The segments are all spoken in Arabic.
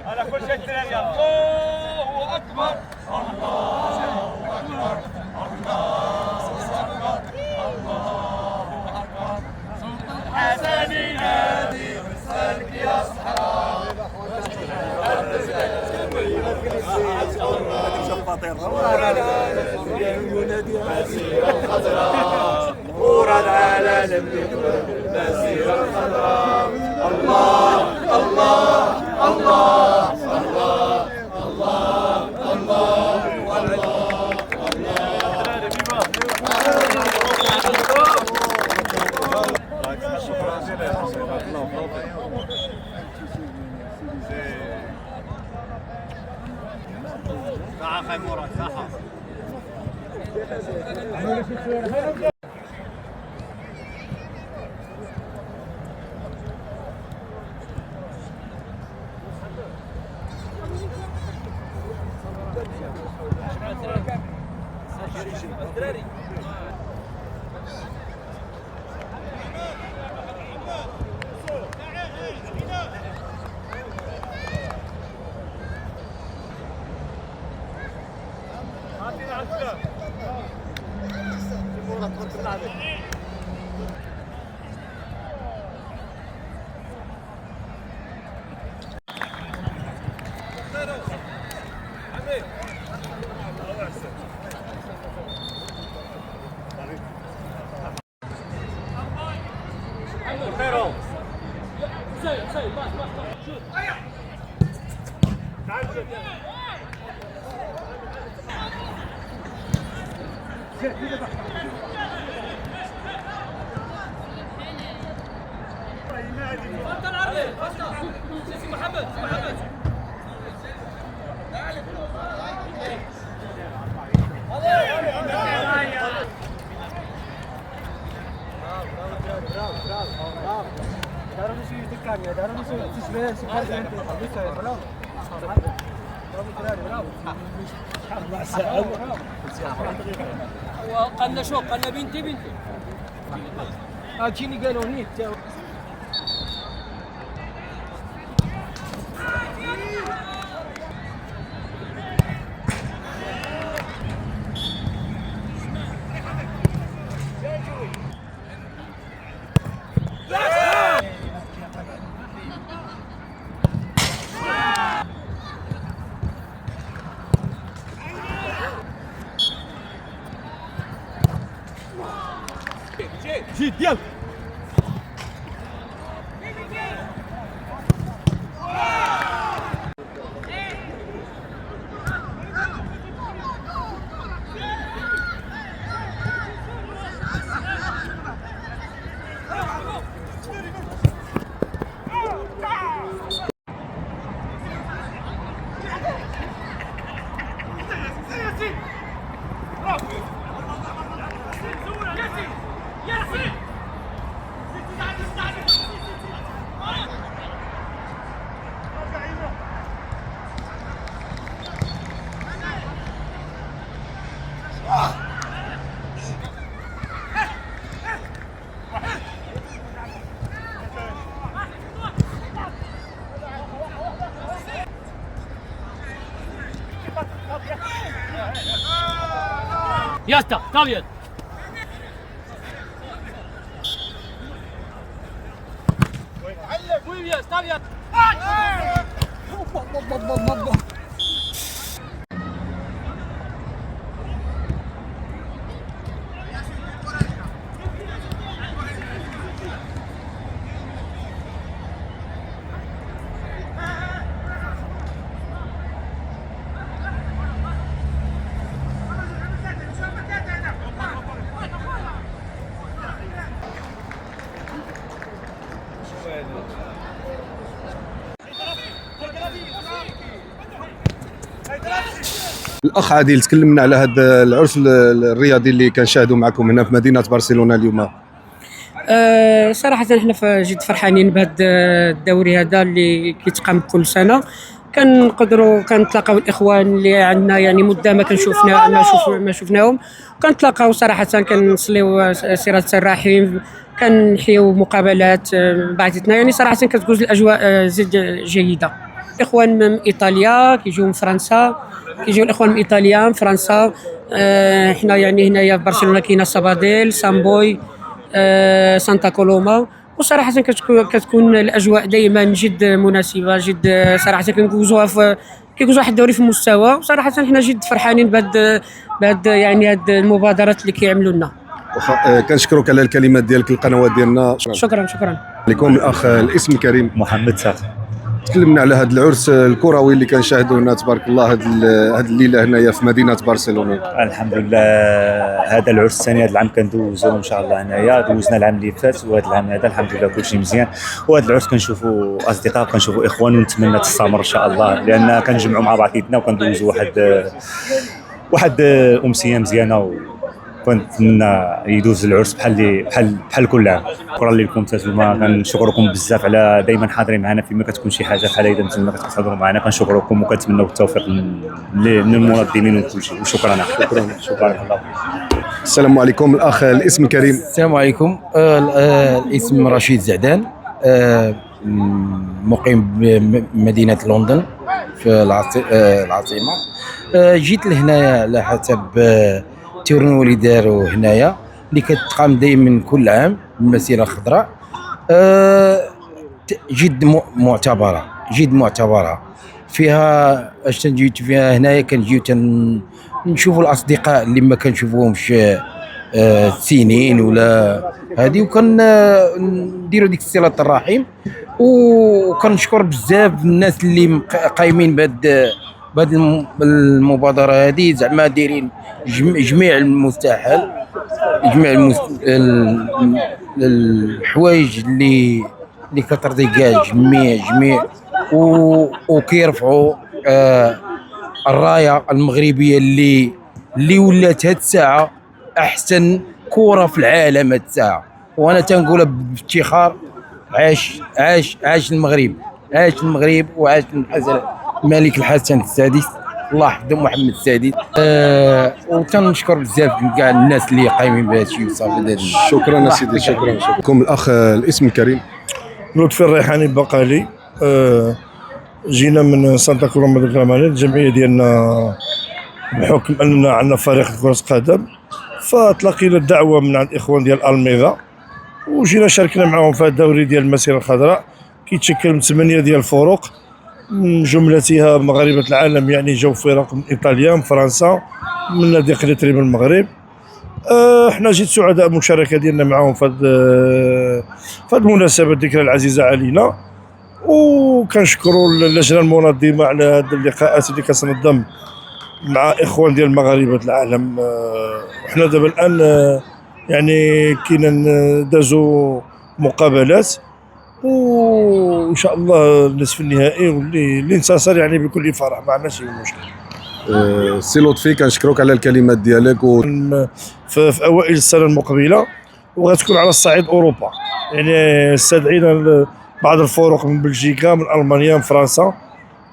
على كل شيء الثاني. الله اكبر. نور العالم المسيرة الخضراء. الله الله الله الله الله الله وقالنا شو قالنا بنتي هاكيني قالوا نيت جيت يلا. Ya está, está bien. Muy bien, está bien. الاخ عادل، تكلمنا على هذا العرس الرياضي اللي كنشاهدوا معكم هنا في مدينه برشلونه اليوم. صراحه احنا جد فرحانين بهذا الدوري هذا اللي كيتقام كل سنه. كنقدروا كنتلاقاو الاخوان اللي عندنا يعني مده ما شفناهم، كنتلاقاو صراحه كنصليو صله الرحم، كنحيو مقابلات بعضتنا، يعني صراحه كتكون الاجواء زيد جيده. الاخوان من ايطاليا كيجيو من فرنسا، كيجيو الاخوان من ايطاليا من فرنسا. حنا يعني هنايا في برشلونه كاينه صباديل، سامبوي، سانتا كولوما، وصراحه كتكون الاجواء دائما جد مناسبه، جد صراحه كيكوزوا واحد الدوري في المستوى، وصراحه حنا جد فرحانين بهاد يعني هاد المبادرات اللي كيعملوا لنا. كنشكرك على الكلمات ديالك القنوات ديالنا. شكرا. عليكم الاخ الاسم الكريم محمد ساق. تكلمنا على هذا العرس الكروي اللي كنشاهدوا هنا تبارك الله هذه الليله هنايا في مدينه برشلونه. الحمد لله هذا العرس الثاني هذا العام كندوزوه ان شاء الله هنايا، دوزنا العام اللي فات وهذا العام هذا الحمد لله كلشي مزيان، وهذا العرس كنشوفوا اصدقاء كنشوفوا اخوان، ونتمنى تستمر ان شاء الله، لان كنجمعوا مع بعضياتنا وكندوزوا واحد امسيه مزيانه، كنتمنى يدوز العرس بحال كل عام. شكرا لكم تاتوما، كنشكركم بزاف على دائما حاضرين معنا فيما كتكون شي حاجه بحال هيدا، مثل ما كتحضروا معنا كنشكركم وكنتمنوا التوفيق من المنظمين وكل شيء، وشكرا الله. السلام عليكم الاخ الاسم الكريم. السلام عليكم. الاسم رشيد زعدان، مقيم بمدينه لندن في العاصمه. جيت لهنايا على حسب التورنو اللي داروا هنايا، اللي كتقام دائما كل عام المسيره الخضراء، جد معتبره فيها. اش تنجيو فيها هنايا؟ كنجيو نشوفوا الاصدقاء اللي ما كنشوفوهمش سنين ولا هذه، وكنديروا ديك صله الرحم، وكنشكر بزاف الناس اللي قايمين بهذه المبادره هذه، زعما دايرين جميع المستحيل، جميع الحوايج اللي كترضي كاع جميع وكيرفعوا الرايه المغربيه اللي ولات هاد الساعه احسن كره في العالم هاد الساعه، وانا تنقولها بافتخار. عاش المغرب، وعاش الملك الحسن السادس، الله يحفظه، محمد السادس. وكنشكر بزاف كاع الناس اللي قايمين بهذا الشيء وصافي. شكرا سيدي، شكرا لكم الاخ الاسم الكريم. لطفي الريحاني البقالي. جينا من سانتا كولوما دو كرامانيل، الجمعيه ديالنا بحكم اننا عندنا فريق كره قدم، فتلقينا الدعوه من عند الاخوان ديال الميضا، وجينا شاركنا معهم في الدوري ديال المسيره الخضراء، كيتشكل من 8 ديال الفرق، من جملتها مغاربه العالم، يعني جاو فرق من ايطاليا، من فرنسا، من نادي قريطري من المغرب. احنا جيت سعداء المشاركه ديالنا معهم في هذه المناسبه الذكرى العزيزه علينا، وكنشكروا اللجنه المنظمه على هذه اللقاءات اللي كتنظم مع اخوان ديال مغاربه العالم. وحنا دابا الان يعني كاين دازوا مقابلات، وان شاء الله النصف النهائي واللي انتصر يعني بكل فرح، ما عندناش اي مشكل. سي لطفي كنشكروك على الكلمات ديالك في اوائل السنه المقبله، وغتكون على الصعيد اوروبا، يعني استدعينا بعض الفرق من بلجيكا، من المانيا، من فرنسا،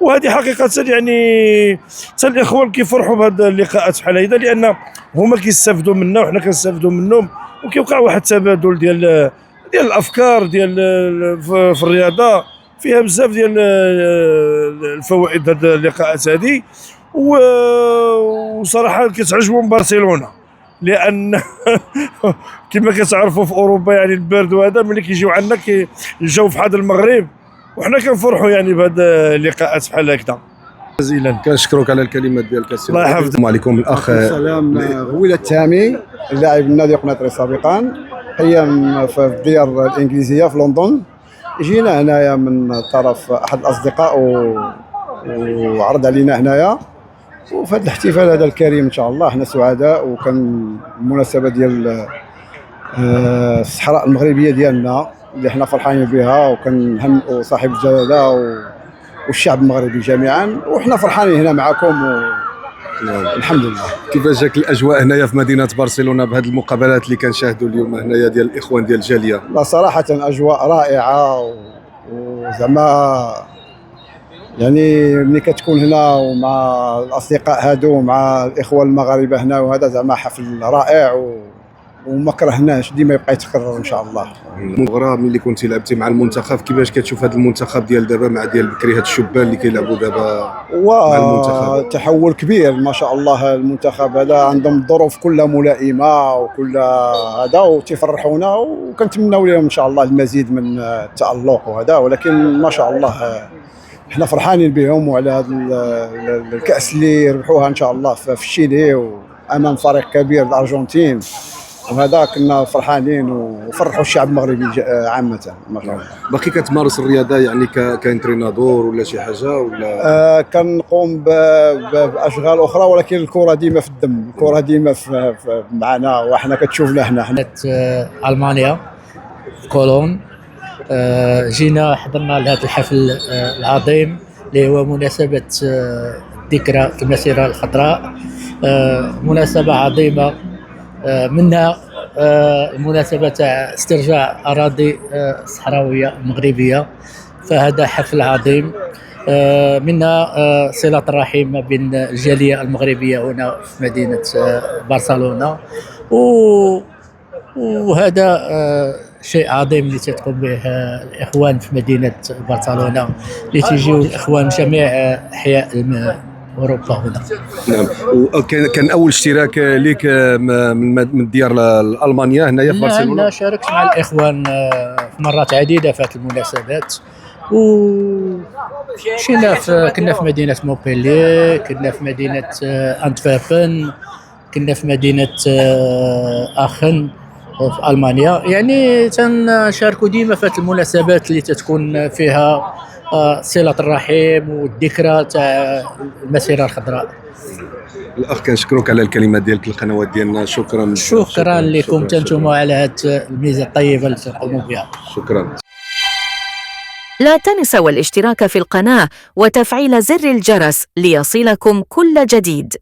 وهذه حقيقه يعني حتى الاخوان كيفرحوا بهذه اللقاءات بحال هيدا، لان هما كيستافدوا منا وحنا كنستافدوا منهم، وكيوقع واحد التبادل ديال الافكار ديال في الرياضه، فيها بزاف ديال الفوائد هذه اللقاءات هذه. وصراحه كتعجبهم برشلونه، لان كما كتعرفوا في اوروبا يعني البرد وهذا، ملي كيجيو عندنا كيجاو في هذا المغرب، وحنا كنفرحوا يعني بهذه اللقاءات بحال هكذا. جزيلا كنشكروك على الكلمات ديالك. الله يحفظك. السلام عليكم الاخ. السلام. غويلة التامي، لاعب النادي قنيطري سابقا، هي في الديار الانجليزيه في لندن. جينا هنايا من طرف احد الاصدقاء وعرض علينا هنايا، وفي هذا الاحتفال هذا الكريم ان شاء الله احنا سعداء، وكان المناسبه ديال الصحراء المغربيه ديالنا اللي احنا فرحانين بها، وكنهنئوا صاحب الجلاله والشعب المغربي جميعا، وحنا فرحانين هنا معكم الحمد لله. كيفاش جاك الاجواء هنايا في مدينه برشلونه بهذه المقابلات اللي كنشاهدوا اليوم هنايا ديال الاخوان ديال الجاليه؟ لا صراحه اجواء رائعه، وزعما يعني ملي كتكون هنا ومع الاصدقاء هادو ومع الاخوه المغاربه هنا وهذا زعما حفل رائع وما كرهناش ديما يبقى يتكرر ان شاء الله. مغرى ملي كنتي لعبتي مع المنتخب، كيفاش كتشوف هذا المنتخب ديال دابا مع ديال بكري، هاد الشبان اللي كيلعبوا دابا مع المنتخب؟ تحول كبير ما شاء الله. المنتخب هذا عندهم الظروف كلها ملائمه وكل هذا وتفرحونا، وكنتمناو لهم ان شاء الله المزيد من التألق وهذا، ولكن ما شاء الله احنا فرحانين بهم وعلى هذا الكأس اللي ربحوها ان شاء الله في الشيلي وامام فريق كبير الارجنتين، وهذا كنا فرحانين وفرحوا الشعب المغربي عامه ما شاء الله. باقي كتمارس الرياضه يعني كانترينادور ولا شي حاجه ولا؟ كنقوم باشغال اخرى، ولكن الكره ديما في الدم، الكره ديما معنا وحنا كتشوفنا هنا. المانيا كولون، جينا حضرنا لهذا الحفل العظيم اللي هو مناسبه ذكرى المسيره الخضراء، مناسبه عظيمه، منها المناسبة تاع استرجاع أراضي الصحراوية المغربية، فهذا حفل عظيم، منها صلة الرحم ما بين الجالية المغربية هنا في مدينة برشلونة، وهذا شيء عظيم اللي تقوم به الإخوان في مدينة برشلونة، اللي تيجيو الإخوان من جميع أحياء اوروبا هنا. نعم. وكان اول اشتراك ليك من ديار المانيا هنايا في برشلونه؟ لا، شاركت مع الاخوان في مرات عديده في هذه المناسبات، كنا في مدينه مونبيلييه، كنا في مدينه انتفيربن، كنا في مدينه اخن في المانيا، يعني تنشاركوا ديما في هذه المناسبات اللي تتكون فيها صلة الرحم والذكرى تاع المسيرة الخضراء. الأخ كنشكرك على الكلمات ديالك القنوات ديالنا، شكرا. شكرا لكم انتم على هذه الميزة الطيبة اللي تقوموا بها. شكرا. لا تنسوا الاشتراك في القناة وتفعيل زر الجرس ليصلكم كل جديد.